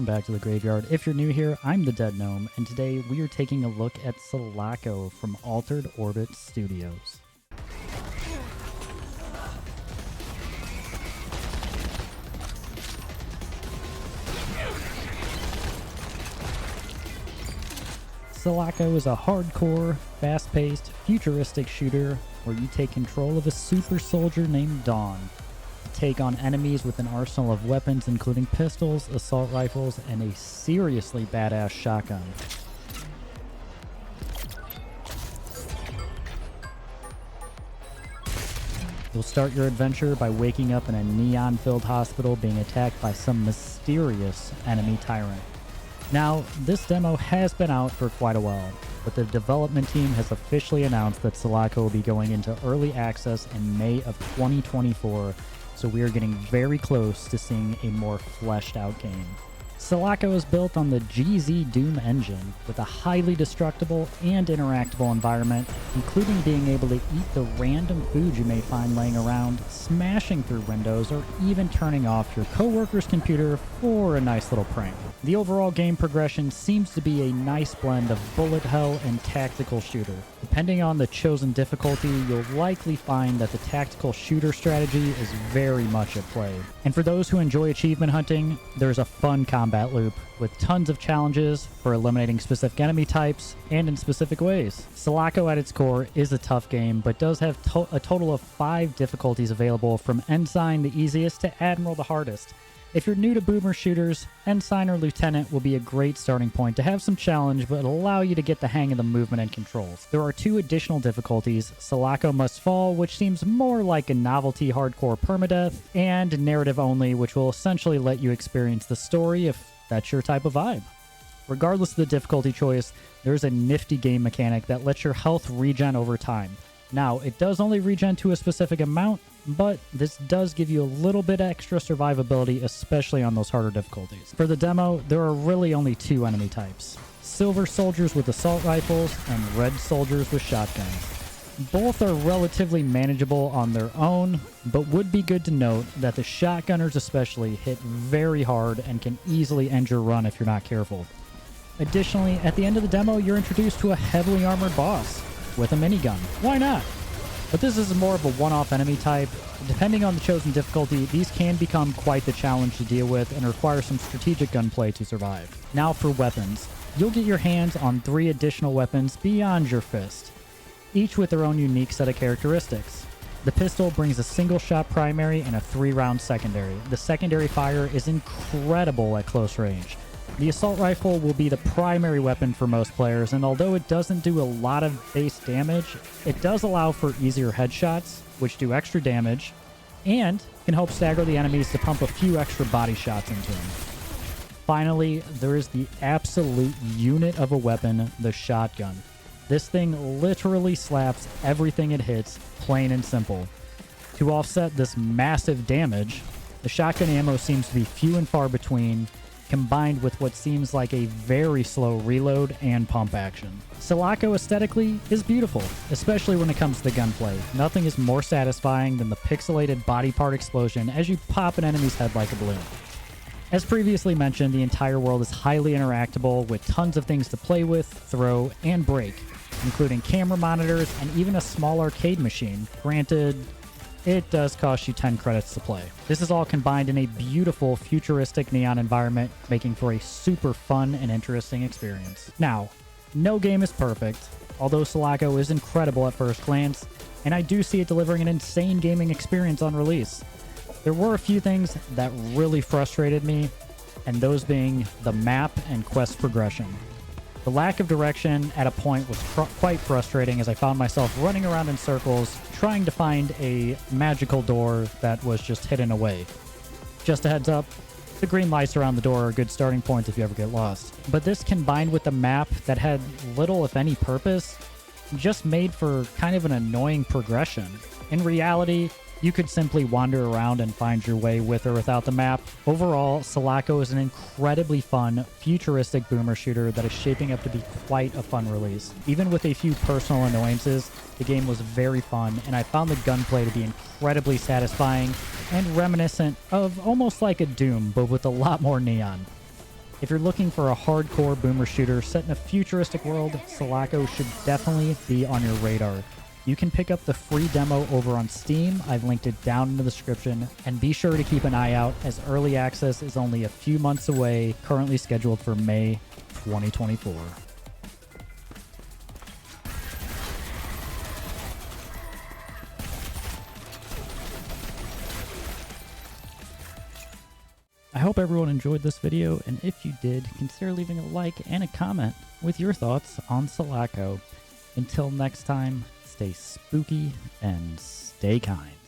back to the graveyard. If you're new here, I'm the Dead Gnome, and today we are taking a look at Selaco from Altered Orbit Studios. Selaco is a hardcore, fast-paced, futuristic shooter where you take control of a super soldier named Dawn. Take on enemies with an arsenal of weapons including pistols, assault rifles, and a seriously badass shotgun. You'll start your adventure by waking up in a neon-filled hospital being attacked by some mysterious enemy tyrant. Now, this demo has been out for quite a while, but the development team has officially announced that Selaco will be going into early access in May of 2024, so we are getting very close to seeing a more fleshed out game. Selaco is built on the GZ Doom engine with a highly destructible and interactable environment, including being able to eat the random food you may find laying around, smashing through windows, or even turning off your coworker's computer for a nice little prank. The overall game progression seems to be a nice blend of bullet hell and tactical shooter. Depending on the chosen difficulty, you'll likely find that the tactical shooter strategy is very much at play. And for those who enjoy achievement hunting, there's a fun combat loop with tons of challenges for eliminating specific enemy types and in specific ways. Selaco at its core is a tough game, but does have a total of 5 difficulties available, from Ensign the easiest to Admiral the hardest. If you're new to boomer shooters, Ensign or Lieutenant will be a great starting point to have some challenge, but allow you to get the hang of the movement and controls. There are 2 additional difficulties: Selaco Must Fall, which seems more like a novelty hardcore permadeath, and Narrative Only, which will essentially let you experience the story if that's your type of vibe. Regardless of the difficulty choice, there's a nifty game mechanic that lets your health regen over time. Now, it does only regen to a specific amount, but this does give you a little bit extra survivability, especially on those harder difficulties. For the demo, there are really only 2 enemy types: silver soldiers with assault rifles and red soldiers with shotguns. Both are relatively manageable on their own, but would be good to note that the shotgunners especially hit very hard and can easily end your run if you're not careful. Additionally, at the end of the demo, you're introduced to a heavily armored boss with a minigun. Why not? But this is more of a one-off enemy type. Depending on the chosen difficulty, these can become quite the challenge to deal with and require some strategic gunplay to survive. Now for weapons. You'll get your hands on 3 additional weapons beyond your fist, each with their own unique set of characteristics. The pistol brings a single-shot primary and a 3-round secondary. The secondary fire is incredible at close range. The assault rifle will be the primary weapon for most players, and although it doesn't do a lot of base damage, it does allow for easier headshots, which do extra damage, and can help stagger the enemies to pump a few extra body shots into them. Finally, there is the absolute unit of a weapon, the shotgun. This thing literally slaps everything it hits, plain and simple. To offset this massive damage, the shotgun ammo seems to be few and far between, combined with what seems like a very slow reload and pump action. Selaco aesthetically is beautiful, especially when it comes to the gunplay. Nothing is more satisfying than the pixelated body part explosion as you pop an enemy's head like a balloon. As previously mentioned, the entire world is highly interactable with tons of things to play with, throw, and break, including camera monitors and even a small arcade machine. Granted, it does cost you 10 credits to play. This is all combined in a beautiful futuristic neon environment, making for a super fun and interesting experience. Now, no game is perfect, although Selaco is incredible at first glance, and I do see it delivering an insane gaming experience on release. There were a few things that really frustrated me, and those being the map and quest progression. The lack of direction at a point was quite frustrating, as I found myself running around in circles trying to find a magical door that was just hidden away. Just a heads up, the green lights around the door are a good starting point if you ever get lost. But this, combined with the map that had little if any purpose, just made for kind of an annoying progression. In reality, you could simply wander around and find your way with or without the map. Overall, Selaco is an incredibly fun, futuristic boomer shooter that is shaping up to be quite a fun release. Even with a few personal annoyances, the game was very fun, and I found the gunplay to be incredibly satisfying and reminiscent of almost like a Doom, but with a lot more neon. If you're looking for a hardcore boomer shooter set in a futuristic world, Selaco should definitely be on your radar. You can pick up the free demo over on Steam. I've linked it down in the description. And be sure to keep an eye out as early access is only a few months away, currently scheduled for May 2024. I hope everyone enjoyed this video, and if you did, consider leaving a like and a comment with your thoughts on Selaco. Until next time, stay spooky and stay kind.